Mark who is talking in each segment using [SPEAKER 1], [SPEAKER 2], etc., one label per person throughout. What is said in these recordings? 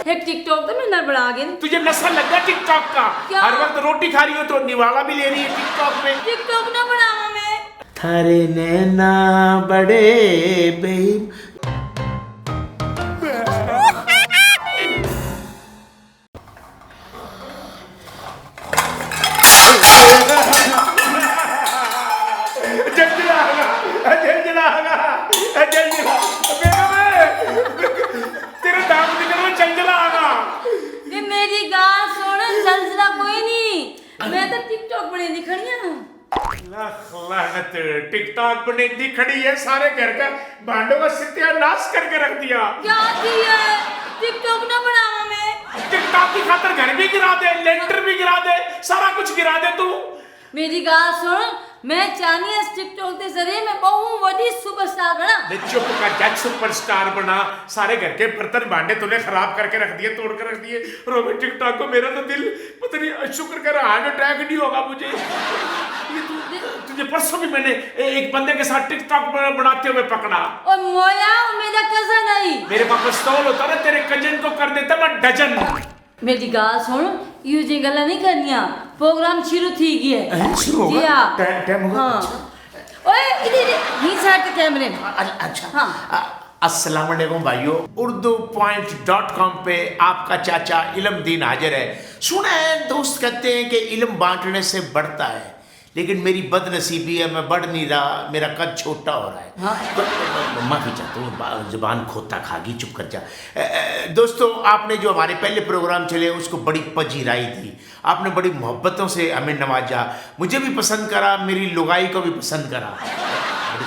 [SPEAKER 1] एक टिकटॉक तो मैं बना गई।
[SPEAKER 2] तुझे नशा लग गया टिकटॉक का?
[SPEAKER 1] क्या?
[SPEAKER 2] हर वक्त रोटी खा रही हो तो निवाला भी ले रही है टिकटॉक में।
[SPEAKER 1] टिकटॉक ना बनावा मैं।
[SPEAKER 2] थारे नैना बड़े बेब। तेरे दांत निकल रहे, जंजला आगा।
[SPEAKER 1] ये मेरी गाल सुन, जलजला कोई नहीं, मैं तो टिकटॉक बने दिखड़ी हूं।
[SPEAKER 2] लानत, टिकटॉक बने दिखड़ी है, सारे घर का भांडों का सत्यानाश करके रख दिया।
[SPEAKER 1] क्या किया? टिकटॉक ना बनावा मैं।
[SPEAKER 2] टिकटॉक की खातर घर भी गिरा दे, लेंटर भी गिरा दे, सारा कुछ गिरा दे तू।
[SPEAKER 1] मेरी गाल सुन, मैं चाहनी इस टिकटॉक के जरिए मैं बहुत बड़ी सुपरस्टार बना।
[SPEAKER 2] चुप कर जा, सुपरस्टार बना। सारे घर के बर्तन भांडे तूने खराब करके रख दिए, तोड़ कर रख दिए। रोबे टिकटॉक को मेरा तो दिल पता नहीं, शुक्र कर हार्ट अटैक नहीं होगा मुझे। ये तुझे परसों भी मैंने एक बंदे के साथ टिकटॉक बनाते हुए पकड़ा।
[SPEAKER 1] और मोया मेरा कजन नहीं।
[SPEAKER 2] मेरे पास पिस्तौल होता ना, तेरे कजन को कर देता मैं डजन।
[SPEAKER 1] मेरी गाल सुन, यू जी गल्ला नहीं करनिया, प्रोग्राम शुरू थी गया।
[SPEAKER 2] शुरू हो गया? टाइम हो गया?
[SPEAKER 1] हाँ। ओए इधर ही साइड कैमरे में।
[SPEAKER 2] अच्छा।
[SPEAKER 1] हाँ।
[SPEAKER 2] अस्सलाम वालेकुम भाइयों, urdupoint.com पे आपका चाचा इल्मदीन हाजिर है। सुना है दोस्त कहते हैं कि इल्म बांटने से बढ़ता है, लेकिन मेरी बदनसीबी है, मैं बढ़ नहीं रहा, मेरा कद छोटा हो रहा है।
[SPEAKER 1] हाँ।
[SPEAKER 2] तो माफी चाहता हूँ, जुबान खोता खागी, चुप कर जा। दोस्तों, आपने जो हमारे पहले प्रोग्राम चले उसको बड़ी पजीराई थी, आपने बड़ी मोहब्बतों से हमें नवाजा, मुझे भी पसंद करा, मेरी लुगाई को भी पसंद करा।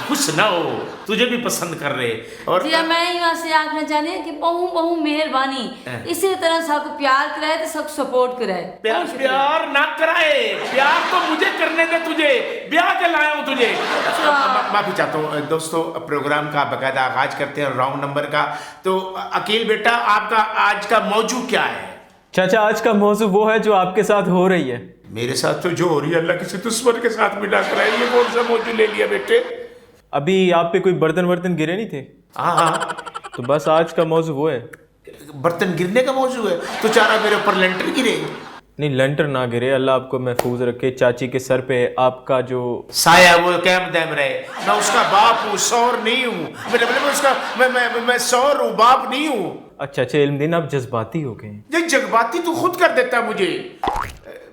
[SPEAKER 2] खुश ना हो, तुझे भी पसंद कर रहे। और
[SPEAKER 1] जी मैं यहाँ से आखना चाहती हूँ कि बहु मेहरबानी इसी तरह सबको प्यार कराए तो सब सपोर्ट कराए।
[SPEAKER 2] प्यार ना कराए, प्यार तो मुझे करने दे, तुझे ब्याह के लाया हूँ तुझे। माफी चाहता हूँ दोस्तों, प्रोग्राम का बकायदा आगाज करते हैं राउंड नंबर का। तो अकील बेटा, आपका आज का मौजू क्या है?
[SPEAKER 3] चाचा, आज का मौजू वो है जो आपके साथ हो रही है।
[SPEAKER 2] मेरे साथ तो जो हो रही है अल्लाह किसी दुश्मन के साथ मिला कर है। ये कौन सा मौजू ले लिया बेटे?
[SPEAKER 3] अभी आप पे कोई बर्तन वर्तन गिरे नहीं थे?
[SPEAKER 2] हाँ।
[SPEAKER 3] तो बस आज का मौजू वो है।
[SPEAKER 2] बर्तन गिरने का मौजू है? तो चारा मेरे ऊपर लेंटर गिरे?
[SPEAKER 3] नहीं, लेंटर ना गिरे, अल्लाह आपको महफूज रखे। चाची के सर पे आपका जो
[SPEAKER 2] साया वो कैम दैम रहे। मैं उसका बाप हूँ, सौर नहीं हूँ। मैं उसका मैं सौर हूँ, बाप नहीं हूँ।
[SPEAKER 3] अच्छा, इल्मदीन आप जज्बाती हो गए।
[SPEAKER 2] ये जज्बाती तू खुद कर देता है मुझे।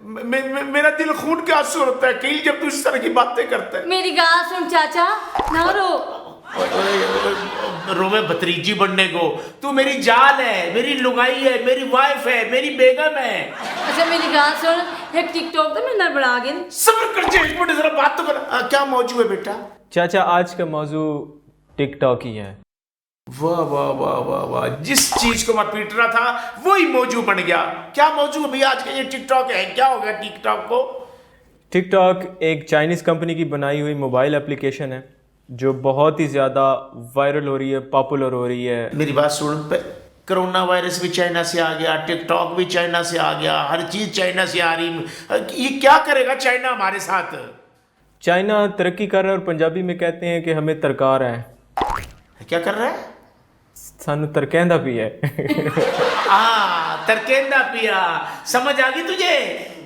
[SPEAKER 2] मेरा दिल खून के आंसू होता है कहीं जब तू इस तरह की बातें करता है।
[SPEAKER 1] मेरी गाल सुन चाचा, ना रो।
[SPEAKER 2] रोवे भतीजी बनने को? तू मेरी जान है, मेरी लुगाई है, मेरी वाइफ है, मेरी बेगम है।
[SPEAKER 1] अच्छा मेरी गाल सुन, एक टिकटॉक तो मैं बना गई।
[SPEAKER 2] सब्र कर जा, एक मिनट जरा बात तो कर। क्या मौजू है बेटा?
[SPEAKER 3] चाचा, आज का मौजू टिकटॉक ही है।
[SPEAKER 2] वाह वाह वाह वाह वाह, जिस चीज को मैं पीट रहा था वही मौजू बन गया। क्या मौजू है भैया आज का? ये टिकटॉक है, क्या हो गया टिकटॉक को?
[SPEAKER 3] टिकटॉक एक चाइनीज़ कंपनी की बनाई हुई मोबाइल एप्लीकेशन है जो बहुत ही ज़्यादा वायरल हो रही है, पॉपुलर हो रही है।
[SPEAKER 2] मेरी बात सुन, कोरोना वायरस भी चाइना से आ गया, टिकटॉक भी चाइना से आ गया, हर चीज़ चाइना से आ रही। ये क्या करेगा चाइना हमारे साथ?
[SPEAKER 3] चाइना तरक्की कर रहा है और पंजाबी में कहते हैं कि हमें तरकार है।
[SPEAKER 2] क्या कर रहा है?
[SPEAKER 3] सानू तरकेंदा भी है।
[SPEAKER 2] तरकेंदा पिया। समझ आ गई तुझे?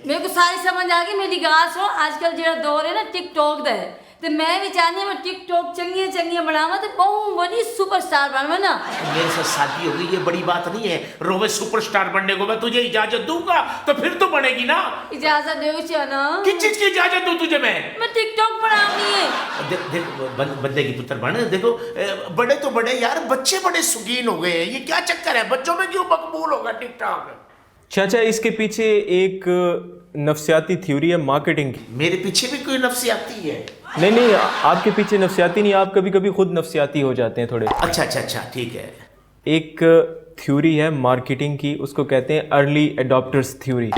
[SPEAKER 1] मेरे को सारी समझ आ गई। मेरी गाल सुन, आजकल जो दौर है ना टिकटॉक दा है, तो मैं भी चाहती हूँ टिकटॉक चंगिया बनावा तो बहुत बड़ी सुपरस्टार बनवा ना।
[SPEAKER 2] मेरे साथ शादी हो गई, ये बड़ी बात नहीं है। रोवे सुपरस्टार बनने को मैं तुझे इजाजत दूंगा तो फिर तो बनेगी ना।
[SPEAKER 1] इजाजत दो ना।
[SPEAKER 2] किस चीज की इजाजत दूं तुझे मैं?
[SPEAKER 1] टिकटॉक बनानी है।
[SPEAKER 2] देख बंदे की पुत्र बने। देखो बड़े तो बड़े यार, बच्चे बड़े शौकीन हो गए हैं। ये क्या चक्कर है? बच्चों में क्यों मकबूल होगा टिकटॉक?
[SPEAKER 3] चाचा, इसके पीछे एक नफ्सियाती थ्योरी है मार्केटिंग की।
[SPEAKER 2] मेरे पीछे भी कोई नफ्सियाती है?
[SPEAKER 3] नहीं, आपके पीछे नफ्सियाती नहीं, आप कभी कभी खुद नफ्सियाती हो जाते हैं थोड़े।
[SPEAKER 2] अच्छा, ठीक है।
[SPEAKER 3] एक थ्योरी है मार्केटिंग की, उसको कहते हैं अर्ली एडॉप्टर्स थ्योरी।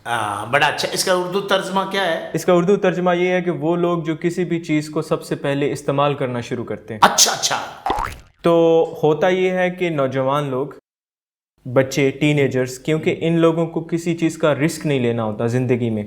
[SPEAKER 2] बड़ा अच्छा। इसका उर्दू तर्जमा क्या है?
[SPEAKER 3] इसका उर्दू तर्जमा ये है कि वो लोग जो किसी भी चीज़ को सबसे पहले इस्तेमाल करना शुरू करते हैं।
[SPEAKER 2] अच्छा।
[SPEAKER 3] तो होता ये है कि नौजवान लोग, बच्चे, टीनेजर्स, क्योंकि इन लोगों को किसी चीज़ का रिस्क नहीं लेना होता ज़िंदगी में,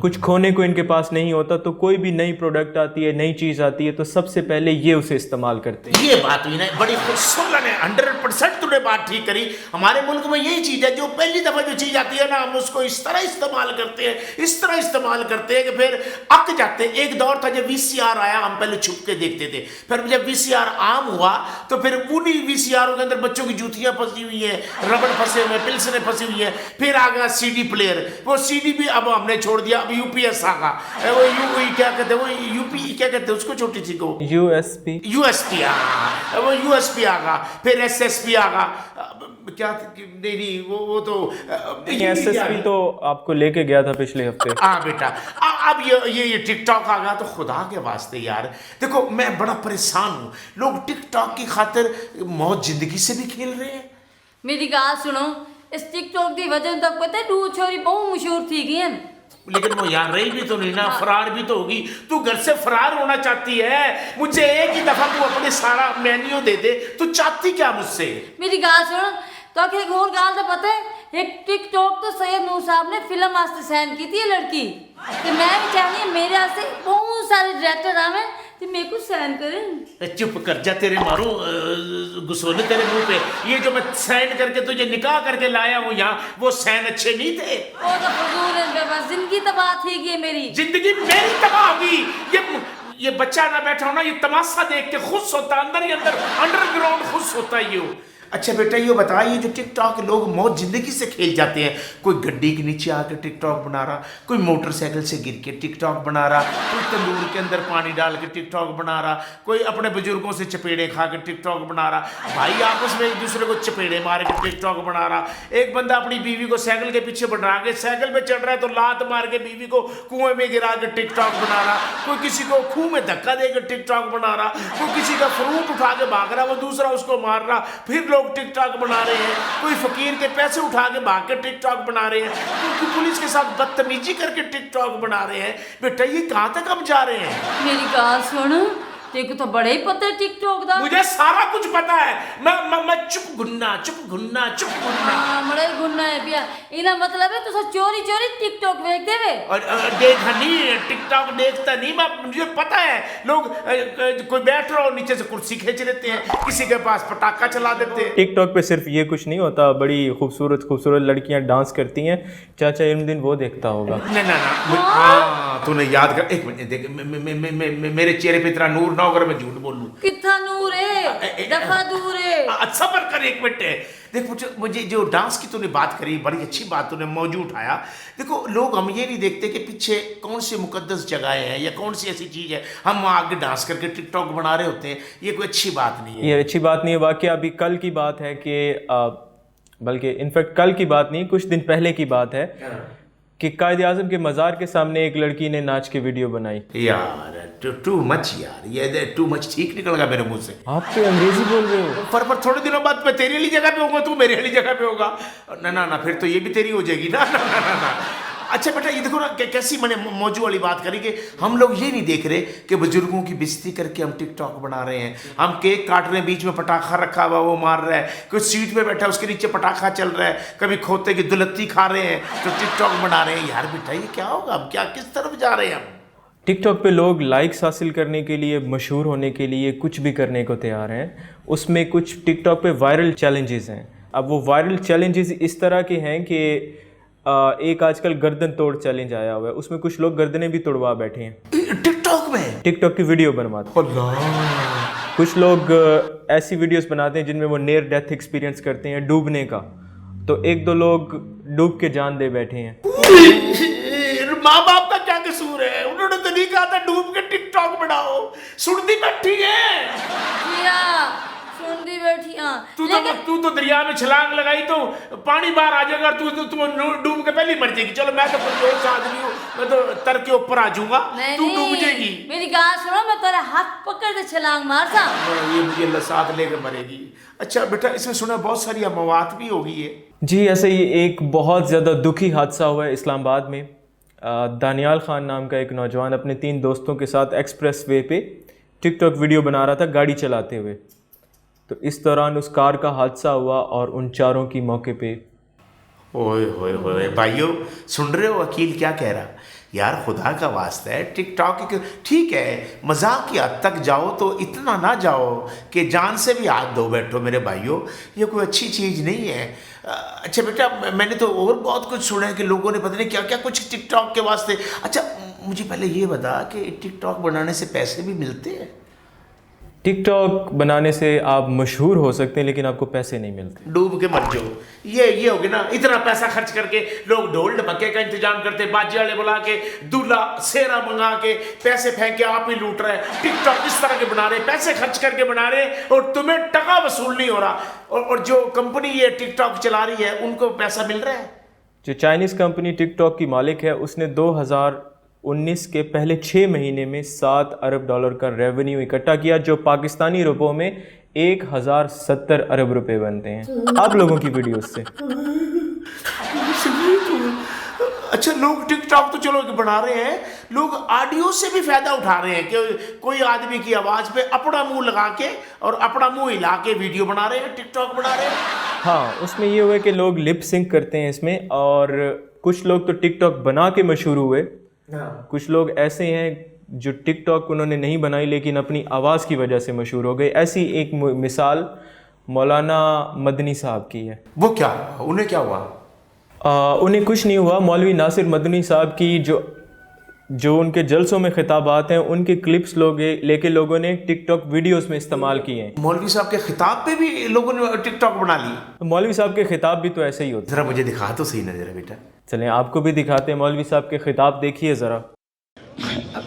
[SPEAKER 3] कुछ खोने को इनके पास नहीं होता, तो कोई भी नई प्रोडक्ट आती है, नई चीज़ आती है, तो सबसे पहले ये उसे इस्तेमाल करते हैं।
[SPEAKER 2] ये बात हुई ना, बड़ी खूबसूरत है, 100% तूने बात ठीक करी। हमारे मुल्क में यही चीज़ है, जो पहली दफ़ा जो चीज़ आती है ना, हम उसको इस तरह इस्तेमाल करते हैं, इस तरह इस्तेमाल करते हैं कि फिर अक जाते हैं। एक दौर था जब VCR आया, हम पहले छुप के देखते थे, फिर जब VCR आम हुआ तो फिर उन्हीं VCR के अंदर बच्चों की जूतियाँ फंसी हुई है, रबड़ फंसे हुए, पिल्सने फंसी हुई है। फिर आ गया CD प्लेयर, वो CD भी अब हमने छोड़ दिया, अब UPS आ गया, वो क्या कहते हैं, वो UP क्या कहते हैं उसको, छोटी सी को USB वो USB आ गया, फिर SSP आ गया, क्या नहीं वो तो
[SPEAKER 3] SSP तो आपको लेके गया था पिछले हफ्ते।
[SPEAKER 2] हाँ बेटा, अब ये टिकटॉक आ गया, तो खुदा के वास्ते यार देखो, मैं बड़ा परेशान हूँ। लोग टिकटॉक की खातिर मौत जिंदगी से भी खेल रहे हैं।
[SPEAKER 1] मेरी गाल सुनो, इस टिकटॉक की वजह तो पता है दो छोरी बहुत मशहूर थी गई,
[SPEAKER 2] लेकिन वो यहाँ रही भी तो नहीं ना, फरार भी तो होगी। तू घर से फरार होना चाहती है, मुझे एक ही दफा तू अपने सारा मेन्यू दे दे, तू चाहती क्या मुझसे?
[SPEAKER 1] मेरी गाल सुनो, तो एक और गाल तो पता है, एक टिकटॉक तो सैयद नूर साहब ने फिल्म वास्ते साइन की थी ये लड़की, तो मैं भी चाहनी मेरे वास्ते बहुत सारे डायरेक्टर आवे तो मेरे को साइन करें।
[SPEAKER 2] चुप कर जा, तेरे मारूं गुस्सोले तेरे मुंह पे। ये जो मैं साइन करके तुझे निकाह करके लाया हूँ यहाँ, वो साइन अच्छे नहीं थे।
[SPEAKER 1] वो तो फजूल है, बस जिंदगी तबाह थी गई मेरी।
[SPEAKER 2] जिंदगी मेरी तबाह होगी। ये बच्चा ना बैठा हो ना, ये तमाशा देख के खुश होता, अंदर ही अंदर अंडरग्राउंड खुश होता है ये। अच्छा बेटा ये बता, ये जो टिकटॉक लोग मौत जिंदगी से खेल जाते हैं, कोई गड्डी के नीचे आकर टिकटॉक बना रहा, कोई मोटरसाइकिल से गिर के टिकटॉक बना रहा, कोई तंदूर के अंदर पानी डाल के टिकटॉक बना रहा, कोई अपने बुजुर्गों से चपेड़े खा के टिकटॉक बना रहा, भाई आपस में एक दूसरे को चपेड़े मार के टिकटॉक बना रहा। एक बंदा अपनी बीवी को साइकिल के पीछे बढ़ा के साइकिल पे चढ़ रहा है तो लात मार के बीवी को कुएं में गिरा के टिकटॉक बना रहा, कोई किसी को खूह में धक्का देकर टिकटॉक बना रहा, कोई किसी का फ्रूट उठा के भाग रहा, वो दूसरा उसको मार रहा, फिर लोग टिकटॉक बना रहे हैं, कोई फकीर के पैसे उठा के भाग के टिकटॉक बना रहे हैं, कोई पुलिस के साथ बदतमीजी करके टिकटॉक बना रहे हैं। बेटा ये कहां तक हम जा रहे हैं?
[SPEAKER 1] मेरी गाल सुन, तेको तो बड़ा ही पता है टिकटॉक दा।
[SPEAKER 2] मुझे सारा कुछ पता है, मैं चुप घुन्ना
[SPEAKER 1] बड़ा ही गुन्ना है पिया। इना मतलब है तुसा चोरी चोरी टिकटॉक देखते वे
[SPEAKER 2] और देखा नहीं, टिकटॉक देखता नहीं, मुझे पता है। लोग कोई बैठ रहा हो नीचे से कुर्सी खींच लेते हैं, किसी के पास पटाखा चला देते हैं।
[SPEAKER 3] टिकटॉक पे सिर्फ ये कुछ नहीं होता, बड़ी खूबसूरत खूबसूरत लड़कियां डांस करती हैं। चाचा इल्म दिन वो देखता होगा।
[SPEAKER 2] ना हाँ तूने याद कर, एक मिनट देख, मेरे चेहरे पे इतना नूर ना हो अगर मैं झूठ बोलूं।
[SPEAKER 1] कितना नूर है, दफा दूर है।
[SPEAKER 2] सबर कर एक मिनट। देख मुझे जो डांस की तूने बात करी, बड़ी अच्छी बात तूने मौजू उठाया। देखो लोग हम ये नहीं देखते कि पीछे कौन सी मुकद्दस जगह है या कौन सी ऐसी चीज़ है, हम आगे डांस करके टिकटॉक बना रहे होते हैं। ये कोई अच्छी बात नहीं है,
[SPEAKER 3] ये अच्छी बात नहीं है। वाकई अभी कल की बात है कि बल्कि इनफैक्ट कल की बात नहीं, कुछ दिन पहले की बात है कि कायद आज़म के मज़ार के सामने एक लड़की ने नाच के वीडियो बनाई।
[SPEAKER 2] यार टू मच यार, ये टू मच ठीक निकल गया मेरे मुंह से।
[SPEAKER 3] आप तो अंग्रेजी बोल रहे हो।
[SPEAKER 2] पर थोड़े दिनों बाद मैं तेरी वाली जगह पे होऊंगा, तू मेरी वाली जगह पे होगा। ना फिर तो ये भी तेरी हो जाएगी ना। अच्छा बेटा ये देखो ना कैसी मैंने मौजू वाली बात करी कि हम लोग ये नहीं देख रहे कि बुजुर्गों की बेइज्जती करके हम टिकटॉक बना रहे हैं। हम केक काट रहे हैं, बीच में पटाखा रखा हुआ वो मार रहा है, कोई सीट पे बैठा उसके नीचे पटाखा चल रहा है, कभी खोते की दुलत्ती खा रहे हैं तो टिकटॉक बना रहे हैं। यार बेटा ये क्या होगा, हम क्या किस तरफ जा रहे हैं हम?
[SPEAKER 3] टिकटॉक पे लोग लाइक्स हासिल करने के लिए, मशहूर होने के लिए कुछ भी करने को तैयार हैं। उसमें कुछ टिकटॉक पे वायरल चैलेंजेस हैं। अब वो वायरल चैलेंजेस इस तरह के हैं कि एक आजकल गर्दन तोड़ चैलेंज आया हुआ है, उसमें कुछ लोग गर्दनें भी तोड़वा बैठे हैं
[SPEAKER 2] टिकटॉक में।
[SPEAKER 3] टिकटॉक की वीडियो बनवाते हैं। कुछ लोग ऐसी वीडियोस बनाते हैं जिनमें वो नियर डेथ एक्सपीरियंस करते हैं, डूबने का। तो एक दो लोग डूब के जान दे बैठे हैं।
[SPEAKER 2] माँ बाप का क्या कसूर है, उन्होंने तो नहीं कहा था डूब के टिकटॉक बनाओ। सुनती बैठी है,
[SPEAKER 1] सुनती बैठी। हाँ
[SPEAKER 2] तू तो दरिया में छलांग लगाई तो पानी बाहर आ जाएगा, तू डूब के पहले मर जाएगी। चलो मैं तो कोई आदमी हूँ, मैं तो तर के ऊपर आ जाऊंगा, तू डूब जाएगी।
[SPEAKER 1] मेरी गाल सुनो, मैं तेरा हाथ पकड़ के छलांग मारता।
[SPEAKER 2] ये मुझे साथ लेकर मरेगी। अच्छा बेटा इसमें सुना बहुत सारी अमवात भी हो गई है।
[SPEAKER 3] जी ऐसे ही एक बहुत ज़्यादा दुखी हादसा हुआ है इस्लामाबाद में। दानियाल खान नाम का एक नौजवान अपने 3 दोस्तों के साथ एक्सप्रेस वे पे टिकटॉक वीडियो बना रहा था गाड़ी चलाते हुए। तो इस दौरान उस कार का हादसा हुआ और उन चारों की मौके पे
[SPEAKER 2] ओए होए होए भाइयों, सुन रहे हो वकील क्या कह रहा? यार खुदा का वास्ता है, टिकटॉक ठीक है, मजाक की हद तक जाओ तो इतना ना जाओ कि जान से भी हाथ धो बैठो मेरे भाइयों, ये कोई अच्छी चीज़ नहीं है। अच्छा बेटा, मैंने तो और बहुत कुछ सुना है कि लोगों ने पता नहीं क्या क्या कुछ टिकटॉक के वास्ते। अच्छा मुझे पहले ये बता कि टिकटॉक बनाने से पैसे भी मिलते हैं?
[SPEAKER 3] टिकटॉक बनाने से आप मशहूर हो सकते हैं लेकिन आपको पैसे नहीं मिलते।
[SPEAKER 2] डूब के मर जाओ। ये हो गया ना, इतना पैसा खर्च करके लोग ढोल ढमके का इंतजाम करते, बाजी वाले बुला के, दूल्हा सेहरा मंगा के, पैसे फेंक के आप ही लूट रहे हैं। टिकटॉक इस तरह के बना रहे, पैसे खर्च करके बना रहे और तुम्हें टका वसूल नहीं हो रहा। और जो कंपनी ये टिकटॉक चला रही है उनको पैसा मिल रहा है।
[SPEAKER 3] जो चाइनीज़ कंपनी टिकटॉक की मालिक है उसने 2019 के पहले 6 महीने में $7 अरब का रेवेन्यू इकट्ठा किया, जो पाकिस्तानी रुपयों में 1070 अरब रुपए बनते हैं आप लोगों की वीडियोस से।
[SPEAKER 2] अच्छा लोग टिकटॉक तो चलो बना रहे हैं, लोग ऑडियो से भी फायदा उठा रहे हैं कि कोई आदमी की आवाज़ पे अपना मुंह लगा के और अपना मुंह हिला के वीडियो बना रहे हैं, टिकटॉक बना रहे हैं।
[SPEAKER 3] हाँ, उसमें ये हुआ कि लोग लिप सिंक करते हैं इसमें, और कुछ लोग तो टिकटॉक बना के मशहूर हुए। कुछ लोग ऐसे हैं जो टिकटॉक उन्होंने नहीं बनाई लेकिन अपनी आवाज़ की वजह से मशहूर हो गए। ऐसी एक मिसाल मौलाना मदनी साहब की है।
[SPEAKER 2] वो क्या, उन्हें क्या हुआ?
[SPEAKER 3] उन्हें कुछ नहीं हुआ। मौलवी नासिर मदनी साहब की जो उनके जलसों में खिताबात हैं उनके क्लिप्स लेके लोगों ने टिकटॉक वीडियोस में इस्तेमाल किए हैं।
[SPEAKER 2] मौलवी साहब के खिताब पे भी लोगों ने टिकटॉक बना ली।
[SPEAKER 3] तो मौलवी साहब के खिताब भी तो ऐसे ही होते हैं।
[SPEAKER 2] जरा मुझे दिखा तो सही नजर है बेटा।
[SPEAKER 3] चलें आपको भी दिखाते हैं मौलवी साहब के खिताब, देखिए ज़रा।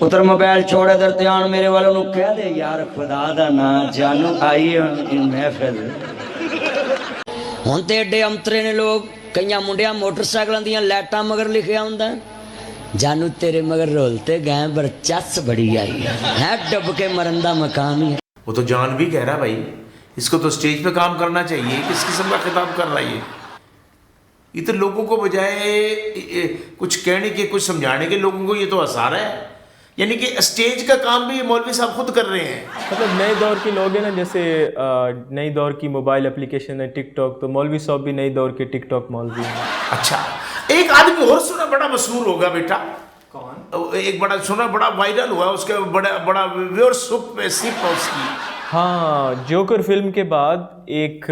[SPEAKER 4] पुत्र मोबाइल छोड़ इधर ध्यान मेरे वालों को कह दे यार खुदा दा ना जानू आई महफिल हुण ते एडे अंतरे ने लोग। कई मुंडिया मोटरसाइकिलों दी लाइटां मगर लिखिया हुंदा जानू तेरे मगर रोलते गए बरचस बड़ी आई है डब के मरन दा मकाम ही है।
[SPEAKER 2] वो तो जान भी कह रहा भाई, इसको तो स्टेज पे काम करना चाहिए। किस किस्म का खिताब कर रहा है ये तो लोगों को बजाय कुछ कहने के कुछ समझाने के लोगों को ये तो हंसा रहा है। यानी कि स्टेज का काम भी मौलवी साहब खुद कर रहे हैं।
[SPEAKER 3] मतलब नए दौर के लोग हैं ना, जैसे नई दौर की मोबाइल एप्लीकेशन है टिकटॉक, तो मौलवी साहब भी नई दौर के टिकटॉक मौलवी हैं।
[SPEAKER 2] अच्छा एक आदमी और सुना बड़ा मशहूर होगा बेटा। कौन? एक बड़ा सुना बड़ा वायरल हुआ, उसके बड़ा व्यूअरशिप है उसकी।
[SPEAKER 3] हाँ, जोकर फिल्म के बाद एक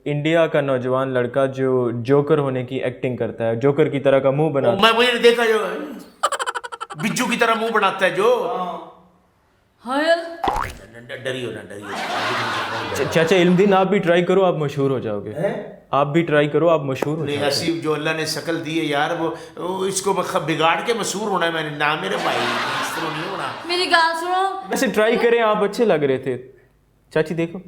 [SPEAKER 3] इंडिया का नौजवान लड़का जो जोकर होने की एक्टिंग करता है, जोकर की तरह का मुंह बनाता है।
[SPEAKER 2] मैं वही देखा जो बिज्जू की तरह मुंह बनाता है जो।
[SPEAKER 1] हाँ यार,
[SPEAKER 2] डरियो ना डरियो।
[SPEAKER 3] चाचा इल्मदीन, आप भी ट्राई करो, आप मशहूर हो जाओगे। आप भी ट्राई करो, आप मशहूर हो
[SPEAKER 2] नहीं,
[SPEAKER 3] जाओगे।
[SPEAKER 2] हसीब जो अल्लाह ने शक्ल दी है यार, वो इसको बिगाड़ के मशहूर होना है मैंने ना मेरे भाई, इस तरह नहीं होना।
[SPEAKER 1] मेरी गाल सुनो।
[SPEAKER 3] वैसे ट्राई करें, आप अच्छे लग रहे थे। चाची देखो,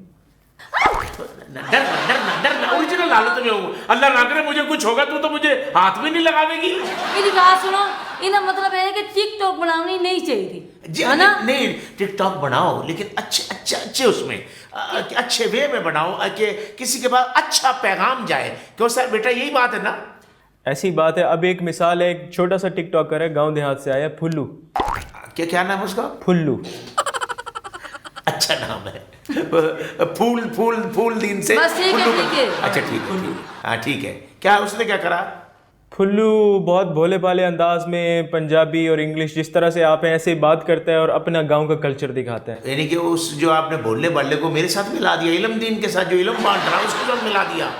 [SPEAKER 2] डरना ओरिजिनल हालत में हूँ। अल्लाह ना करे मुझे कुछ होगा तो मुझे हाथ में नहीं लगावेगी।
[SPEAKER 1] मेरी गाल सुनो, इनका मतलब है कि टिकटॉक बनानी नहीं चाहिए थी, है ना?
[SPEAKER 2] नहीं, टिकटॉक बनाओ लेकिन अच्छे उसमें अच्छे वे में बनाओ कि किसी के पास अच्छा पैगाम जाए। क्यों सर बेटा, यही बात है ना?
[SPEAKER 3] ऐसी बात है। अब एक मिसाल है, एक छोटा सा टिकटॉकर है, गांव देहात से आया, फुल्लू।
[SPEAKER 2] क्या नाम है उसका?
[SPEAKER 3] फुल्लू।
[SPEAKER 2] अच्छा नाम है। फूल दिन से
[SPEAKER 1] बस ठीक है।
[SPEAKER 2] अच्छा ठीक है, हाँ ठीक है। क्या उसने क्या करा?
[SPEAKER 3] फुल्लू बहुत भोले भाले अंदाज में पंजाबी और इंग्लिश जिस तरह से आप हैं ऐसे ही बात करता है और अपना गांव का कल्चर दिखाता है।
[SPEAKER 2] यानी कि उस जो आपने भोले भाले को मेरे साथ मिला दिया, इल्मदीन के साथ जो इल्म बांट रहा उसके साथ मिला दिया।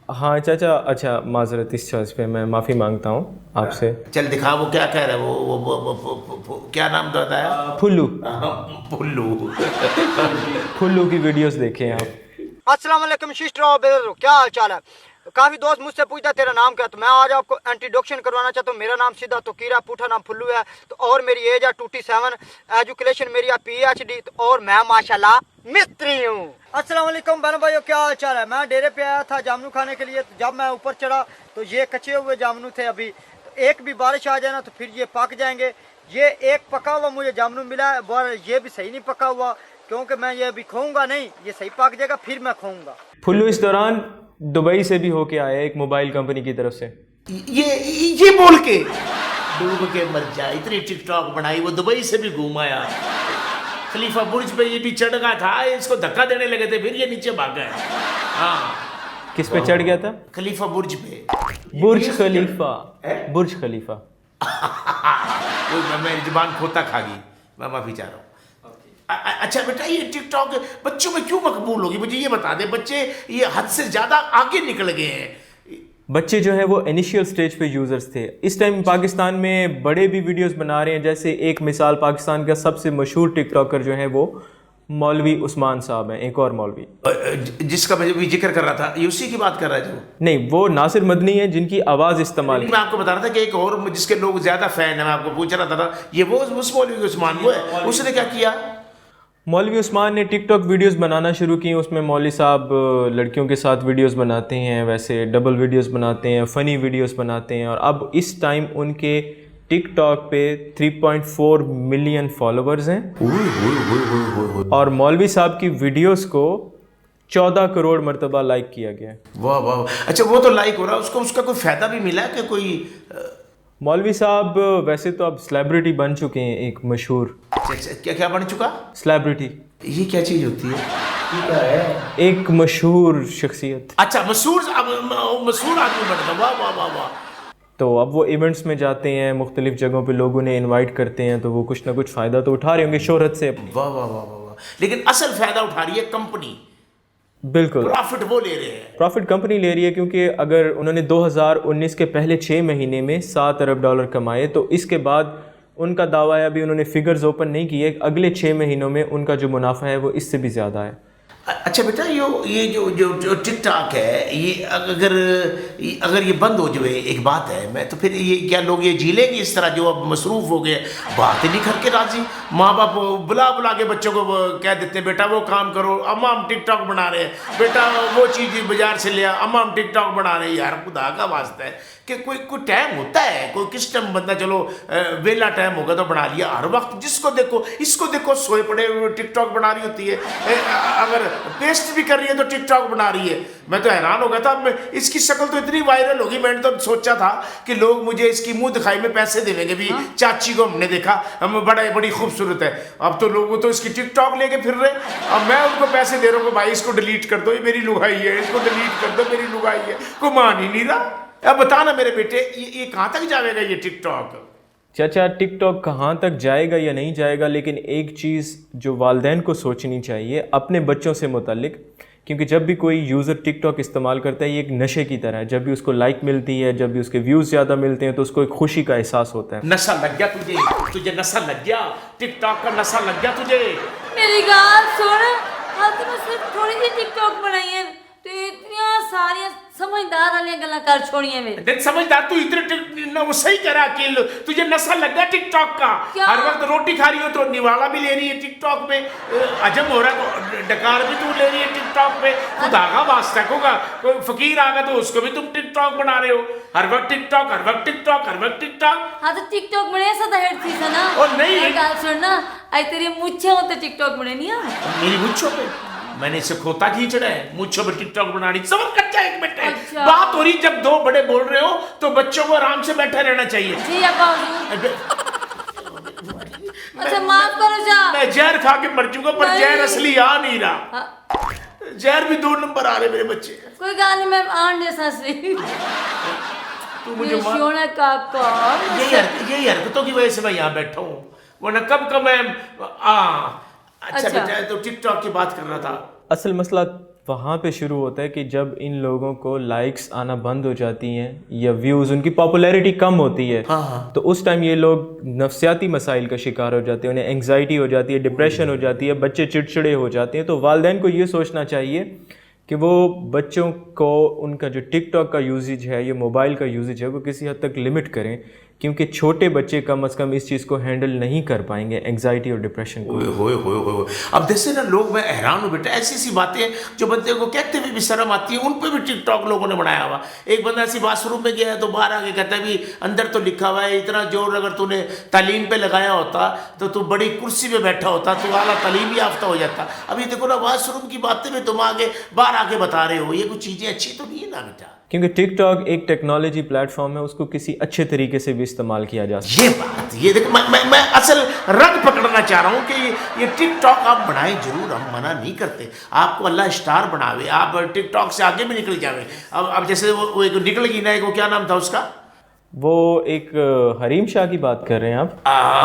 [SPEAKER 3] हाँ चाचा, अच्छा माजरत इस चीज़ पे मैं माफ़ी मांगता हूँ आपसे।
[SPEAKER 2] चल दिखा, वो क्या कह रहा है? वो क्या नाम तो बताया?
[SPEAKER 3] फुल्लू।
[SPEAKER 2] फुल्लू।
[SPEAKER 3] फुल्लू की वीडियोस देखें आप।
[SPEAKER 5] अस्सलाम वालेकुम सिस्टर, क्या हाल चाल है? काफी दोस्त मुझसे पूछता तेरा नाम क्या, तो मैं आज आपको इंट्रोडक्शन करवाना चाहता हूँ। मेरा नाम सीधा तोकीरा, पूठा नाम फुल्लू है। तो और मेरी एज है 27, एजुकेशन मेरी है PhD, तो और मैं माशाल्लाह मिस्त्री हूँ। अस्सलाम वालेकुम बहन भाइयों, क्या हाल चाल है? मैं डेरे पे आया था जामनू खाने के लिए। तो जब मैं ऊपर चढ़ा तो ये कच्चे हुए जामनू थे अभी, तो एक भी बारिश आ जाए ना तो फिर ये पक जाएंगे। ये एक पका हुआ मुझे जामनू मिला है, और ये भी सही नहीं पका हुआ, क्योंकि मैं ये अभी खाऊंगा नहीं, ये सही पक जाएगा फिर मैं खाऊंगा।
[SPEAKER 3] फुल्लू इस दौरान दुबई से भी होके आया एक मोबाइल कंपनी की तरफ से।
[SPEAKER 2] ये बोल के डूब के मर जाए। इतनी टिकटॉक बनाई, वो दुबई से भी घूम आया। खलीफा बुर्ज पे ये भी चढ़ गया था, इसको धक्का देने लगे थे, फिर ये नीचे भाग गए। हाँ
[SPEAKER 3] किस पे चढ़ गया था?
[SPEAKER 2] खलीफा बुर्ज पे।
[SPEAKER 3] बुर्ज खलीफा। बुर्ज खलीफा।
[SPEAKER 2] वो मेरी जुबान खोता खा गई, मैं माफी चाह रहा हूँ। अच्छा बेटा, ये टिकटॉक बच्चों में क्यों मकबूल होगी, मुझे ये बता दे। बच्चे ये हद से ज्यादा आगे निकल गए हैं।
[SPEAKER 3] बच्चे जो है वो इनिशियल स्टेज पे यूज़र्स थे। इस टाइम पाकिस्तान में बड़े भी वीडियोस बना रहे हैं। जैसे एक मिसाल, पाकिस्तान का सबसे मशहूर टिकटॉकर जो है वो मौलवी उस्मान साहब हैं, एक और मौलवी
[SPEAKER 2] जिसका मैं भी जिक्र कर रहा था, ये उसी की बात कर रहा है जो?
[SPEAKER 3] नहीं, वो नासिर मदनी है जिनकी आवाज़ इस्तेमाल।
[SPEAKER 2] मैं आपको बता रहा था कि एक और जिसके लोग ज्यादा फैन है, मैं आपको पूछ रहा था ये वो उस मौलवी उस्मान वो है। उसने क्या किया?
[SPEAKER 3] मौलवी उस्मान ने टिकटॉक वीडियोस बनाना शुरू की। उसमें मौलवी साहब लड़कियों के साथ वीडियोस बनाते हैं, वैसे डबल वीडियोस बनाते हैं, फ़नी वीडियोस बनाते हैं। और अब इस टाइम उनके टिकटॉक पे 3.4 मिलियन फॉलोअर्स हैं। और मौलवी साहब की वीडियोस को 14 करोड़ मरतबा लाइक किया गया है।
[SPEAKER 2] वाह वाह। अच्छा, वो तो लाइक हो रहा है, उसको उसका कोई फ़ायदा भी मिला कि कोई?
[SPEAKER 3] मौलवी साहब वैसे तो अब सेलिब्रिटी बन चुके हैं, एक मशहूर।
[SPEAKER 2] क्या क्या बन चुका?
[SPEAKER 3] सेलिब्रिटी।
[SPEAKER 2] ये क्या चीज़ होती है?
[SPEAKER 3] एक मशहूर शख्सियत।
[SPEAKER 2] अच्छा, मशहूर आदमी बनता। वाह वाह वाह वाह।
[SPEAKER 3] तो अब वो इवेंट्स में जाते हैं, मुख्तलिफ जगहों पे लोगों ने इनवाइट करते हैं, तो वो कुछ ना कुछ फ़ायदा तो उठा रहे होंगे शोहरत से अपनी।
[SPEAKER 2] वाह वाह वाह वाह वाह। लेकिन असल फ़ायदा उठा रही है कंपनी।
[SPEAKER 3] बिल्कुल,
[SPEAKER 2] प्रॉफिट वो ले रहे हैं।
[SPEAKER 3] प्रॉफिट कंपनी ले रही है, क्योंकि अगर उन्होंने 2019 के पहले 6 महीने में $7 अरब कमाए, तो इसके बाद उनका दावा है, अभी उन्होंने फिगर्स ओपन नहीं किए, अगले 6 महीनों में उनका जो मुनाफा है वो इससे भी ज़्यादा है।
[SPEAKER 2] अच्छा बेटा, ये जो टिकटॉक है, ये अगर ये बंद हो जाए, एक बात है, मैं तो फिर ये क्या लोग ये जी लेंगे इस तरह, जो अब मसरूफ़ हो गए, बात ही नहीं करके राजी। माँ बाप बुला के बच्चों को कह देते हैं, बेटा वो काम करो, अम्मा हम टिकटॉक बना रहे हैं, बेटा वो चीज़ बाजार से लिया, अम्मा हम टिकटॉक बना रहे हैं। यार खुदा का वास्ता है कि कोई टाइम होता है, कोई किस टाइम बंदा चलो वेला टाइम होगा तो बना लिया। हर वक्त जिसको देखो, इसको देखो सोए पड़े टिकटॉक बना रही होती है, अगर पेस्ट भी कर रही है तो टिकटॉक बना रही है। मैं तो हैरान हो गया था, इसकी शक्ल तो इतनी वायरल होगी, मैंने तो सोचा था कि लोग मुझे इसकी मुंह दिखाई में पैसे देंगे भी। चाची को हमने देखा, हम बड़ी खूबसूरत है, अब तो लोग तो इसकी टिकटॉक लेके फिर रहे। अब मैं उनको पैसे दे रहा हूँ, भाई इसको डिलीट कर दो, ये मेरी लुगाई है, इसको डिलीट कर दो, मेरी लुगाई है। कोई मान ही नहीं रहा। अब बता ना मेरे बेटे, ये कहाँ तक जाएगा ये टिकटॉक?
[SPEAKER 3] चाचा, टिकटॉक कहाँ तक जाएगा या नहीं जाएगा, लेकिन एक चीज़ जो वालिदैन को सोचनी चाहिए अपने बच्चों से मुतालिक, क्योंकि जब भी कोई यूज़र टिकटॉक इस्तेमाल करता है, ये एक नशे की तरह है। जब भी उसको लाइक मिलती है, जब भी उसके व्यूज़ ज़्यादा मिलते हैं, तो उसको एक खुशी का एहसास होता है।
[SPEAKER 2] नशा लग गया तुझे नशा लग गया, टिकटॉक का नशा लग गया तुझे।
[SPEAKER 1] मेरी गाल सुन, आज मैं सिर्फ थोड़ी सी टिकटॉक बनाई है, तो इतनी सारी समझदार वाली गल्ला कर छोड़िए वे।
[SPEAKER 2] देख समझदार, तू इतने वो सही कह रहा अकेले, तुझे नशा लग गया टिकटॉक का। हर वक्त रोटी खा रही हो तो निवाला भी ले रही है टिकटॉक में, अजम हो रहा है तो डकार भी तू ले रही है टिकटॉक में। खुदा का वास्ता होगा, कोई फकीर आ गया तो उसको भी तुम टिकटॉक बना रहे हो। हर वक्त टिकटॉक, हर वक्त टिकटॉक, हर वक्त टिकटॉक।
[SPEAKER 1] हाँ तो टिकटॉक बने ऐसा तो हेड थी ना।
[SPEAKER 2] और नहीं,
[SPEAKER 1] मेरी गाल सुन ना, आई तेरी मुच्छे हो तो टिकटॉक बने नहीं आ।
[SPEAKER 2] मेरी मुच्छों पे मैंने इसे खोता खींचना है, मुझे टिकटॉक बनानी। समझ कच्चा एक मिनट है।
[SPEAKER 1] अच्छा।
[SPEAKER 2] बात हो रही, जब दो बड़े बोल रहे हो तो बच्चों को आराम से बैठा रहना चाहिए।
[SPEAKER 1] जी अब्बा हुजूर। अच्छा माफ करो जा।
[SPEAKER 2] मैं जहर खा के मर चुका, पर जहर असली आ नहीं रहा।
[SPEAKER 1] हाँ।
[SPEAKER 2] जहर भी 2 नंबर आ रहे मेरे बच्चे।
[SPEAKER 1] कोई गाल नहीं, मैं आन जैसा सी।
[SPEAKER 2] तू मुझे
[SPEAKER 1] सोना काका।
[SPEAKER 2] यही हरकतों की वजह से मैं यहाँ बैठा हूँ, वरना कब मैं अच्छा बेटा, तो टिकटॉक की बात कर रहा था।
[SPEAKER 3] असल मसला वहाँ पे शुरू होता है कि जब इन लोगों को लाइक्स आना बंद हो जाती हैं या व्यूज़, उनकी पॉपुलैरिटी कम होती है, तो उस टाइम ये लोग नफ्सियाती मसाइल का शिकार हो जाते हैं, उन्हें एंग्जाइटी हो जाती है, डिप्रेशन हो जाती है, बच्चे चिड़चिड़े हो जाते हैं। तो वालिदैन को ये सोचना चाहिए कि वो बच्चों को उनका जो टिकटॉक का यूजेज है, ये मोबाइल का यूजेज है, वो किसी हद तक लिमिट करें, क्योंकि छोटे बच्चे कम से कम इस चीज़ को हैंडल नहीं कर पाएंगे, एंग्जाइटी और डिप्रेशन को।
[SPEAKER 2] हो। अब जैसे ना लोग, मैं हैरान हूँ बेटा, ऐसी बातें जो बंदे को कहते हुए भी शर्म आती है, उन पे भी टिकटॉक लोगों ने बनाया हुआ। एक बंदा ऐसी बाथरूम में गया है तो बाहर आके कहता है भी अंदर तो लिखा हुआ है, इतना जोर अगर तूने तालीम पे लगाया होता तो तू बड़ी कुर्सी पे बैठा होता, तू आला तालीम याफ्ता हो जाता। अभी देखो ना, वाशरूम की बातें में तुम आगे बाहर आके बता रहे हो, ये कुछ चीज़ें अच्छी तो नहीं है ना बेटा।
[SPEAKER 3] क्योंकि टिकटॉक एक टेक्नोलॉजी प्लेटफॉर्म है, उसको किसी अच्छे तरीके से भी इस्तेमाल किया जा सकता
[SPEAKER 2] ये बात, ये देखो, मैं असल रंग पकड़ना चाह रहा हूँ कि ये टिकटॉक आप बनाएं जरूर, हम मना नहीं करते, आपको अल्लाह स्टार बनावे, आप टिकटॉक से आगे भी निकल जावे। अब जैसे वो एक निकल गई ना, एक वो क्या नाम था उसका,
[SPEAKER 3] है। वो एक हरीम शाह की बात कर रहे हैं आप?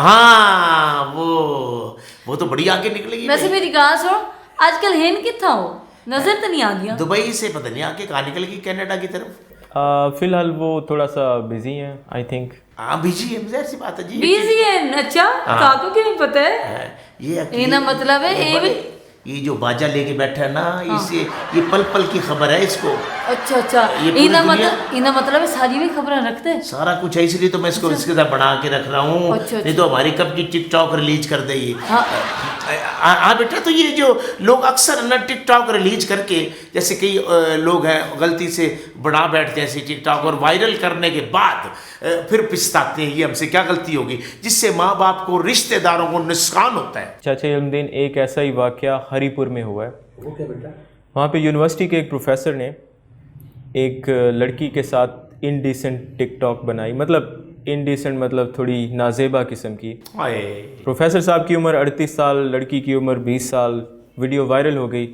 [SPEAKER 2] हाँ, वो तो बड़ी आगे निकलेगी।
[SPEAKER 1] वैसे मेरी गाल सुनो, आजकल हेन कितना हो, नजर तो नहीं आ गया।
[SPEAKER 2] दुबई से पता नहीं आके कहाँ निकल गई, कनाडा की तरफ।
[SPEAKER 3] फिलहाल वो थोड़ा सा बिजी हैं आई थिंक।
[SPEAKER 2] हाँ बिजी है, जाहिर सी बात है जी।
[SPEAKER 1] बिजी है? अच्छा, काको क्यों नहीं पता है?
[SPEAKER 2] ये
[SPEAKER 1] ना मतलब है
[SPEAKER 2] ये जो बाजा लेके बैठा है ना, इसे ये पल पल की खबर है इसको।
[SPEAKER 1] अच्छा,
[SPEAKER 2] ये पूरी
[SPEAKER 1] इना मतलब है सारी भी खबरें रखते हैं।
[SPEAKER 2] सारा कुछ है, इसलिए तो मैं इसको इसके साथ बना के रख रहा हूँ।
[SPEAKER 1] अच्छा।
[SPEAKER 2] नहीं तो हमारी कब की टिकटॉक रिलीज कर दे ये।
[SPEAKER 1] हाँ।
[SPEAKER 2] हाँ बेटा, तो ये जो लोग अक्सर ना टिकटॉक रिलीज करके, जैसे कई लोग हैं गलती से बना बैठते हैं ऐसे टिकटॉक, और वायरल करने के बाद फिर पछताते हैं ये हमसे क्या गलती होगी, जिससे माँ बाप को, रिश्तेदारों को नुकसान होता है।
[SPEAKER 3] चाचा इल्मदीन, एक ऐसा ही वाक़या हरीपुर में हुआ है। वो क्या बेटा? वहाँ पे यूनिवर्सिटी के एक प्रोफेसर ने एक लड़की के साथ इनडिसेंट टिकटॉक बनाई, मतलब इनडिसेंट मतलब थोड़ी नाजेबा किस्म की। प्रोफेसर साहब की उम्र 38 साल, लड़की की उम्र 20 साल। वीडियो वायरल हो गई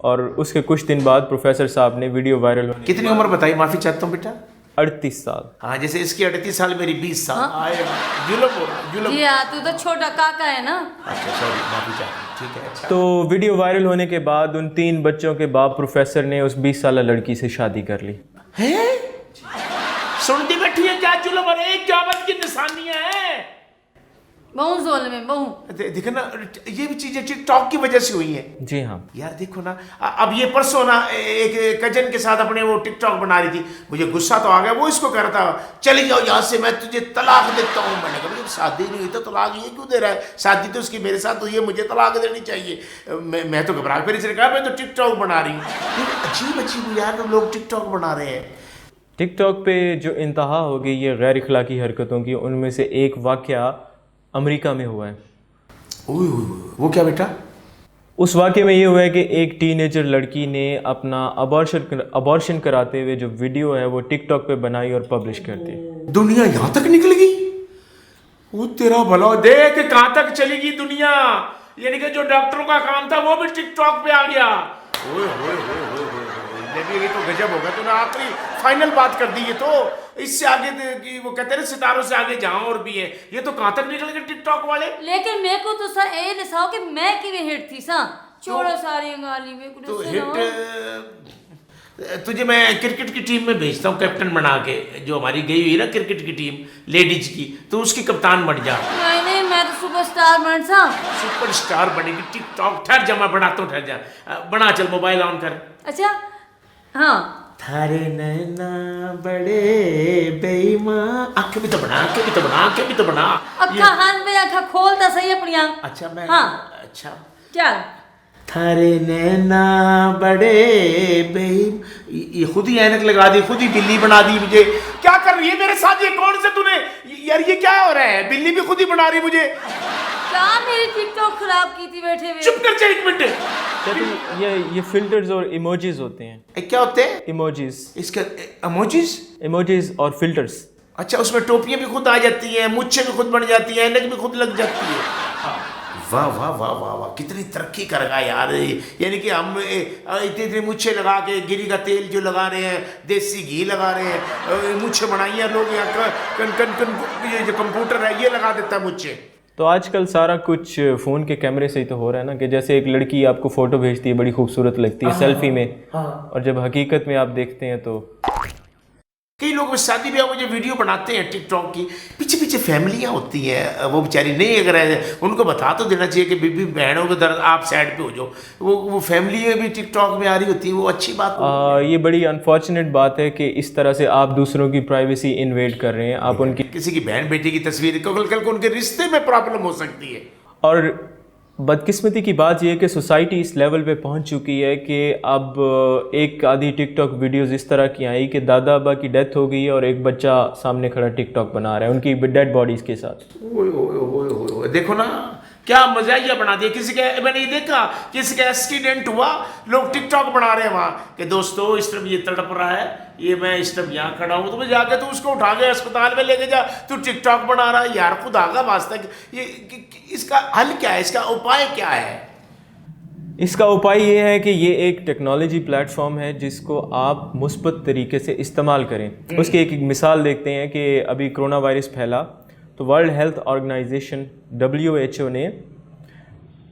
[SPEAKER 3] और उसके कुछ दिन बाद प्रोफेसर साहब ने वीडियो वायरल होने,
[SPEAKER 2] कितनी उम्र बताई, माफी चाहता हूँ बेटा?
[SPEAKER 3] 38 साल।
[SPEAKER 2] हाँ, जैसे इसकी 38 साल, मेरी 20 साल। जुलम।
[SPEAKER 1] जी हाँ, तू तो छोटा काका है ना।
[SPEAKER 2] अच्छा सॉरी, माफी चाहता हूँ, ठीक है। अच्छा।
[SPEAKER 3] तो वीडियो वायरल होने के बाद उन 3 बच्चों के बाप प्रोफेसर ने उस 20 साल लड़की से शादी कर ली।
[SPEAKER 2] हैं? सुनती बैठी है क्या जुलम, अरे क़यामत की निशानियां हैं।
[SPEAKER 1] बहु जोल में बहु।
[SPEAKER 2] देखो ना, ये भी चीजें टिकटॉक की वजह से हुई हैं।
[SPEAKER 3] जी हाँ
[SPEAKER 2] यार देखो ना, अब ये परसों ना एक कजन के साथ अपने वो टिकटॉक बना रही थी, मुझे गुस्सा तो आ गया। वो इसको कह रहा था चली जाओ यहाँ से, मैं तुझे तलाक देता हूँ। मैंने कहा जब शादी नहीं हुई तो तलाक ये क्यों दे रहा है, शादी तो उसकी मेरे साथ हुई है, मुझे तलाक देनी चाहिए। मैं तो घबरा, फिर इसने कहा मैं तो टिकटॉक बना रही हूँ। अजीब यार लोग टिकटॉक बना रहे हैं।
[SPEAKER 3] टिकटॉक पे जो इंतहा हो गई है गैर इखलाकी हरकतों की, उनमें से एक वाक़या अमेरिका में हुआ है।
[SPEAKER 2] ओए, वो क्या बेटा?
[SPEAKER 3] उस वाक़े में ये हुआ है कि एक टीनेजर लड़की ने अपना अबॉर्शन कराते हुए जो वीडियो है वो टिकटॉक पे बनाई और पब्लिश कर दी।
[SPEAKER 2] दुनिया यहाँ तक निकल गई? वो तेरा भला, देख कहाँ तक चली गई दुनिया। यानी कि जो डॉक्टरों का काम था वो भी टिकटॉक पे आ गया। ये तो गजब होगा, तूने आखिरी फाइनल बात कर दी। ये तो इससे आगे वो कहते हैं सितारों से आगे जहां और भी है, ये तो कहां तक निकल गए टिकटॉक वाले।
[SPEAKER 1] लेकिन मेरे को तो सा ए दिसाओ कि मैं किਵੇਂ हिट थी सा छोड़ो सारी गाली में कुछ
[SPEAKER 2] तो तुझे मैं क्रिकेट की टीम में भेजता हूँ कैप्टन बना के, जो हमारी गई हुई ना क्रिकेट की टीम लेडीज की, तो उसकी कप्तान बन जा।
[SPEAKER 1] नहीं, मैं तो सुपरस्टार बन सा।
[SPEAKER 2] सुपरस्टार बनेगी टिकटॉक? ठहर जा, मैं बनाता हूँ, ठहर जा, बना, चल मोबाइल ऑन कर।
[SPEAKER 1] अच्छा हाँ।
[SPEAKER 2] थारे नैना बड़े बेईमान, आंखें भी तो बना, आंखें भी तो बना, आंखें भी तो बना।
[SPEAKER 1] अखा हान पे अखा खोलता सही अपनी आंख।
[SPEAKER 2] अच्छा मैं,
[SPEAKER 1] हाँ
[SPEAKER 2] अच्छा
[SPEAKER 1] क्या?
[SPEAKER 2] थारे नैना बड़े ये खुद ही ऐनक लगा दी, खुद ही बिल्ली बना दी मुझे। क्या कर रही है मेरे साथ, ये कौन से तूने यार, ये क्या हो रहा है? बिल्ली भी खुद ही बना रही मुझे।
[SPEAKER 1] क्या मेरी टिकटॉक खराब की थी बैठे हुए?
[SPEAKER 2] चुप कर जा एक मिनट।
[SPEAKER 3] ये फिल्टर्स और इमोजीज होते हैं।
[SPEAKER 2] क्या होते हैं?
[SPEAKER 3] इमोजीज।
[SPEAKER 2] इसका इमोजीज
[SPEAKER 3] और फिल्टर्स।
[SPEAKER 2] अच्छा, उसमें टोपियां भी खुद आ जाती हैं, मुच्छें भी खुद बन जाती हैं, ऐनक भी खुद लग जाती है। वाह वाह वाह वाह वाह, कितनी तरक्की कर रहा यार। यानी कि हम इतने मुच्छे लगा के, गिरी का तेल जो लगा रहे हैं, देसी घी लगा रहे हैं, मुच्छे बनाई हैं लोग। यहाँ ये जो कंप्यूटर है ये लगा देता है मुच्छे।
[SPEAKER 3] तो आजकल सारा कुछ फ़ोन के कैमरे से ही तो हो रहा है ना, कि जैसे एक लड़की आपको फ़ोटो भेजती है, बड़ी खूबसूरत लगती है सेल्फी में, और जब हकीकत में आप देखते हैं तो
[SPEAKER 2] कई लोग शादी ब्याह में जो वीडियो बनाते हैं टिकटॉक की, पीछे पीछे फैमिलियां होती हैं, वो बेचारी नहीं, अगर उनको बता तो देना चाहिए कि बीबी बहनों के दर्द आप साइड पे हो जाओ। वो फैमिली भी टिकटॉक में आ रही होती है, वो अच्छी बात
[SPEAKER 3] ये बड़ी अनफॉर्चुनेट बात है कि इस तरह से आप दूसरों की प्राइवेसी इन्वेड कर रहे हैं। आप उनकी
[SPEAKER 2] किसी की बहन बेटी की तस्वीर, कल को उनके रिश्ते में प्रॉब्लम हो सकती है।
[SPEAKER 3] और बदकिस्मती की बात यह है कि सोसाइटी इस लेवल पे पहुंच चुकी है कि अब एक आधी टिकटॉक वीडियोस इस तरह की आई कि दादा अब्बा की डेथ हो गई है और एक बच्चा सामने खड़ा टिकटॉक बना रहा है उनकी डेड बॉडीज़ के साथ।
[SPEAKER 2] देखो ना, क्या मजाइया बना दिया। किसी का मैंने ये देखा, किसी का एक्सीडेंट हुआ, लोग टिकटॉक बना रहे हैं वहाँ कि दोस्तों इस तरफ ये तड़प रहा है, ये मैं इस तरफ यहाँ खड़ा हूँ, तो मैं जाके तू उसको उठा के अस्पताल में लेके जा, तू टिकटॉक बना रहा है। यार खुदा का वास्ता, ये इसका हल क्या है, इसका उपाय क्या है?
[SPEAKER 3] इसका उपाय ये है कि ये एक टेक्नोलॉजी प्लेटफॉर्म है जिसको आप मुस्बत तरीके से इस्तेमाल करें। उसकी एक मिसाल देखते हैं कि अभी कोरोना वायरस फैला तो वर्ल्ड हेल्थ ऑर्गेनाइजेशन WHO ने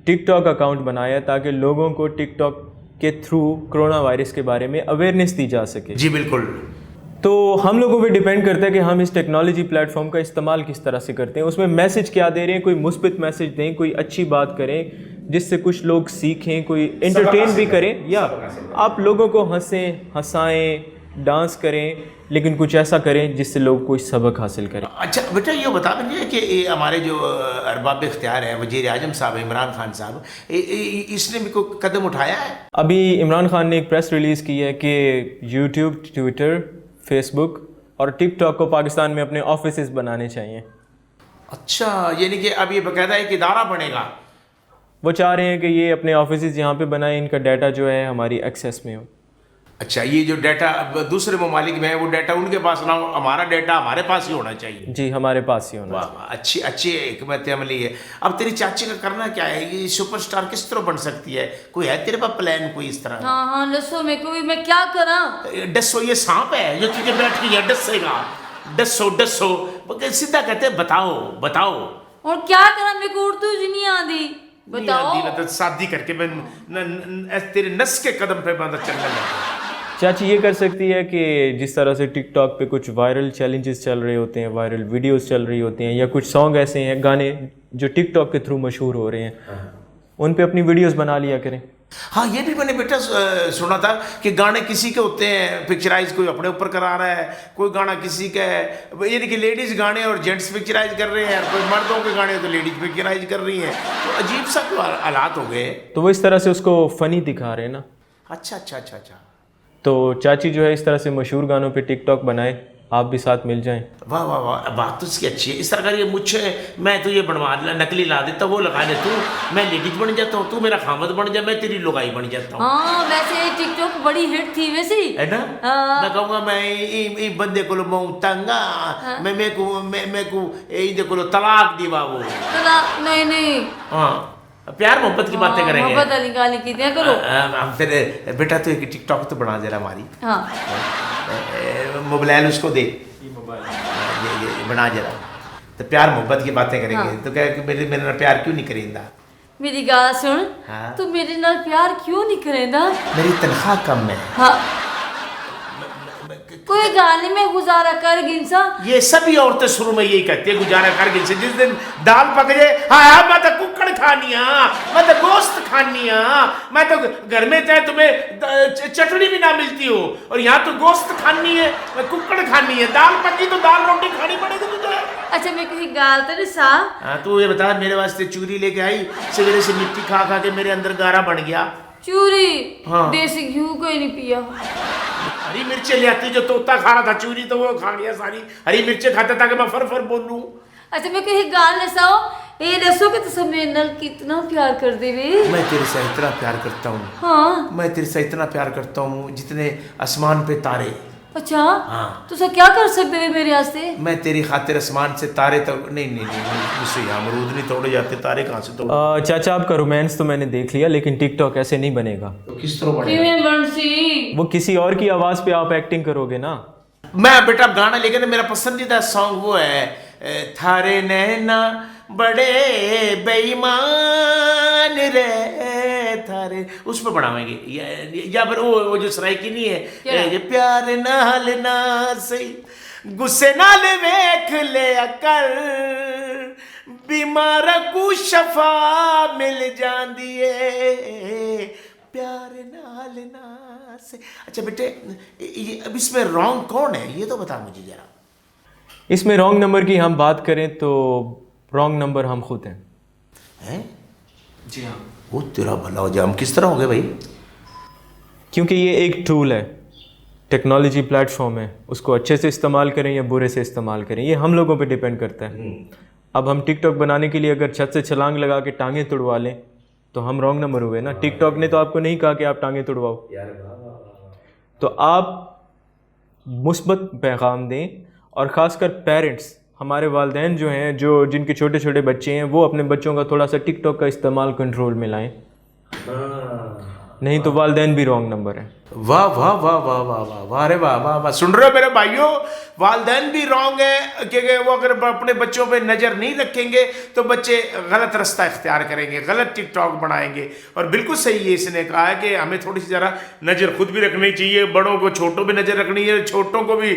[SPEAKER 3] टिकटॉक अकाउंट बनाया ताकि लोगों को टिकटॉक के थ्रू कोरोना वायरस के बारे में अवेयरनेस दी जा सके।
[SPEAKER 2] जी बिल्कुल।
[SPEAKER 3] तो हम लोगों पे डिपेंड करता है कि हम इस टेक्नोलॉजी प्लेटफॉर्म का इस्तेमाल किस तरह से करते हैं, उसमें मैसेज क्या दे रहे हैं, कोई मुस्बित मैसेज दें, कोई अच्छी बात करें जिससे कुछ लोग सीखें, कोई एंटरटेन भी करें, या आप लोगों को हंसें, हंसाएं, डांस करें, लेकिन कुछ ऐसा करें जिससे लोग कोई सबक हासिल करें।
[SPEAKER 2] अच्छा बेटा ये बता मुझे कि ये हमारे जो अरबाब इख्तियार है वज़ीर आज़म साहब इमरान खान साहब, इसने भी कोई कदम उठाया है?
[SPEAKER 3] अभी इमरान खान ने एक प्रेस रिलीज़ की है कि यूट्यूब, ट्विटर, फेसबुक और टिकटॉक को पाकिस्तान में अपने ऑफिसेज बनाने चाहिए।
[SPEAKER 2] अच्छा, यानी कि अब ये बाकायदा एक इदारा बनेगा?
[SPEAKER 3] वो चाह रहे हैं कि ये अपने ऑफिसेज यहाँ पे बनाए, इनका डाटा जो है हमारी एक्सेस में हो।
[SPEAKER 2] अच्छा, ये जो डाटा दूसरे ममालिक में है वो डाटा उनके पास ना हो, हमारा डाटा हमारे पास ही होना चाहिए।
[SPEAKER 3] जी, हमारे पास ही होना।
[SPEAKER 2] वाह वाह, अच्छी अच्छी हिकमत अमली है। अब तेरी चाची का करना क्या है? ये सुपरस्टार किस तरह बन सकती है? कोई है तेरे पास प्लान कोई इस तरह?
[SPEAKER 1] हाँ हाँ लसो, मेरे को भी, मैं क्या करा?
[SPEAKER 2] डसो, ये सांप है जो तुझे बैठ के यहाँ डसेगा। डसो डसो, सीधा कहते हैं बताओ बताओ।
[SPEAKER 1] और क्या करा, मेरे को उर्दू जी नहीं आती, बताओ।
[SPEAKER 2] मतलब शादी करके मैं तेरे नस के कदम पे बंदा चलने लगा।
[SPEAKER 3] चाची ये कर सकती है कि जिस तरह से टिकटॉक पे कुछ वायरल चैलेंजेस चल रहे होते हैं, वायरल वीडियोस चल रही होती हैं, या कुछ सॉन्ग ऐसे हैं, गाने जो टिकटॉक के थ्रू मशहूर हो रहे हैं, उन पे अपनी वीडियोस बना लिया करें।
[SPEAKER 2] हाँ, ये भी मैंने बेटा सुना था कि गाने किसी के होते हैं पिक्चराइज, कोई अपने ऊपर करा रहा है, कोई गाना किसी का है, यानी कि लेडीज़ गाने और जेंट्स पिक्चराइज कर रहे हैं, कोई मर्दों के गाने तो लेडीज़ पिक्चराइज कर रही हैं। तो अजीब सा हालात हो गए।
[SPEAKER 3] तो वो इस तरह से उसको फ़नी दिखा रहे हैं ना।
[SPEAKER 2] अच्छा अच्छा अच्छा अच्छा।
[SPEAKER 3] तो चाची जो है इस तरह से मशहूर गानों पे टिकटॉक बनाए, आप भी साथ मिल जाएं।
[SPEAKER 2] वाह वाह वाह, बात तो इसकी अच्छी है। इस तरह का ये मुझे, मैं तो ये बनवा नकली ला देता, वो लगा ले, तू मैं लेडीज बन जाता हूँ, तू मेरा खामद बन जा, मैं तेरी लुगाई बन जाता हूँ।
[SPEAKER 1] हाँ वैसे टिकटॉक बड़ी हिट थी वैसे,
[SPEAKER 2] है ना? मैं कहूँगा मैं ई बंदे को मऊ तंगा, मैं मैं को ई को तलाक दीवा वो।
[SPEAKER 1] नहीं नहीं,
[SPEAKER 2] हाँ, प्यार मोहब्बत की बातें करेंगे।
[SPEAKER 1] मोहब्बत वाली गाली की दिया करो।
[SPEAKER 2] हम फिर बेटा तो एक टिकटॉक तो बना जरा हमारी।
[SPEAKER 1] हाँ
[SPEAKER 2] मोबाइल उसको दे, ये बना जरा, तो प्यार मोहब्बत की बातें करेंगे।
[SPEAKER 1] हाँ।
[SPEAKER 2] तो क्या कि मेरे नाल प्यार क्यों नहीं करेंदा?
[SPEAKER 1] मेरी गाल सुन।
[SPEAKER 2] हाँ।
[SPEAKER 1] तू मेरे नाल प्यार क्यों नहीं करेंदा?
[SPEAKER 2] मेरी तनख्वाह कम है।
[SPEAKER 1] हाँ कोई गाली में गुजारा कर गिनसा।
[SPEAKER 2] ये सभी औरतें शुरू में यही कहती है गुजारा कर गिनसे। जिस दिन दाल पक जाए, हाँ मैं तो कुक्कड़ खानी हाँ, मैं तो गोश्त खानी हाँ, मैं तो घर में चाहे तुम्हें चटनी भी ना मिलती हो और यहाँ तो गोश्त खानी है, मैं कुक्कड़ खानी है। दाल पकी तो दाल रोटी खानी पड़ेगी तुझे।
[SPEAKER 1] अच्छा मेरे को एक गाल तो सा।
[SPEAKER 2] हाँ तू ये बता, मेरे वास्ते चूरी लेके आई, सवेरे से मिट्टी खा खा के मेरे अंदर गारा बन गया।
[SPEAKER 1] चूरी?
[SPEAKER 2] हाँ।
[SPEAKER 1] देसी घी कोई नहीं पिया।
[SPEAKER 2] हरी मिर्चें ले आती, जो तोता खा रहा था चूरी तो वो खा गया सारी। हरी मिर्चें खाता था कि मैं फर फर बोलूं।
[SPEAKER 1] अच्छा मेरे को एक गाल नसाओ, ये दसो कि तुम मेरे नाल कितना प्यार कर दे वे।
[SPEAKER 2] मैं तेरे से इतना प्यार करता हूँ।
[SPEAKER 1] हाँ
[SPEAKER 2] मैं तेरे से इतना प्यार करता हूँ जितने आसमान पे तारे।
[SPEAKER 1] अच्छा
[SPEAKER 2] हाँ।
[SPEAKER 1] तुसा क्या कर सकते वे मेरे वास्ते?
[SPEAKER 2] मैं तेरी खातिर आसमान से तारे तक नहीं मुझसे यहाँ अमरूद नहीं तोड़े जाते, तारे कहाँ से तोड़?
[SPEAKER 3] चाचा आपका रोमांस तो मैंने देख लिया, लेकिन टिकटॉक ऐसे नहीं बनेगा।
[SPEAKER 2] तो किस तरह बनेगा?
[SPEAKER 1] किवें बंसी?
[SPEAKER 3] वो किसी और की आवाज़ पे आप एक्टिंग करोगे ना।
[SPEAKER 2] मैं बेटा गाना, लेकिन मेरा पसंदीदा सॉन्ग वो है थारे नैना बड़े बेईमान रे थारे, उस पर बढ़ावेंगे। या फिर वो जो सराइकी नहीं है, ये प्यार नाल ना सही गुस्से नाल वेख ले कर, बीमार को शफा मिल जांदी है प्यार नाल ना से। अच्छा बेटे, ये अब इसमें रॉन्ग कौन है ये तो बता मुझे जरा।
[SPEAKER 3] इसमें रॉन्ग नंबर की हम बात करें तो रॉन्ग नंबर हम खुद हैं।
[SPEAKER 2] हैं? जी हाँ। वो तेरा भला हो जाए। हम किस तरह हो गए भाई?
[SPEAKER 3] क्योंकि ये एक टूल है, टेक्नोलॉजी प्लेटफॉर्म है, उसको अच्छे से इस्तेमाल करें या बुरे से इस्तेमाल करें, ये हम लोगों पे डिपेंड करता है। अब हम टिकटॉक बनाने के लिए अगर छत से छलांग लगा के टांगें तुड़वा लें तो हम रॉन्ग नंबर हुए ना। टिकटॉक ने तो आपको नहीं कहा कि आप टांगें तुड़वाओ। तो आप मुस्बत पैगाम दें, और ख़ासकर पेरेंट्स, हमारे वालिदैन जो हैं, जो जिनके छोटे छोटे बच्चे हैं, वो अपने बच्चों का थोड़ा सा टिकटॉक का इस्तेमाल कंट्रोल में लाएं, नहीं तो वालिदैन भी रॉन्ग नंबर है।
[SPEAKER 2] वाह वाह वाह वाह वाह वाह वाह, अरे वाह वाह वाह। सुन रहे हो मेरे भाइयों, वालिदैन भी रॉन्ग है, क्योंकि वो अगर अपने बच्चों पे नज़र नहीं रखेंगे तो बच्चे गलत रास्ता इख्तियार करेंगे, गलत टिकटॉक बनाएंगे। और बिल्कुल सही है इसने कहा है कि हमें थोड़ी सी ज़रा नज़र खुद भी रखनी चाहिए, बड़ों को, छोटों पे नज़र रखनी है, छोटों को भी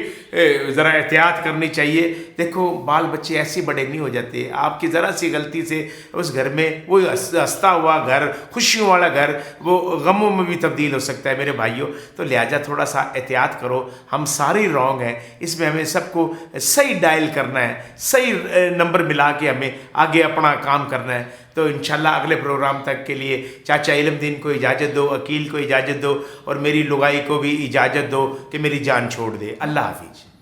[SPEAKER 2] ज़रा एहतियात करनी चाहिए। देखो बाल बच्चे ऐसे बड़े नहीं हो जाते, आपकी ज़रा सी गलती से उस घर में वो हंसता हुआ घर, खुशियों वाला घर, वो गमों में भी तब्दील हो सकता है मेरे भाइयों। तो लिहाजा थोड़ा सा एहतियात करो, हम सारे रॉन्ग हैं, इसमें हमें सबको सही डायल करना है, सही नंबर मिला के हमें आगे अपना काम करना है। तो इंशाल्लाह अगले प्रोग्राम तक के लिए चाचा इल्मदीन को इजाज़त दो, अकील को इजाज़त दो, और मेरी लुगाई को भी इजाज़त दो कि मेरी जान छोड़ दे। अल्लाह हाफिज़।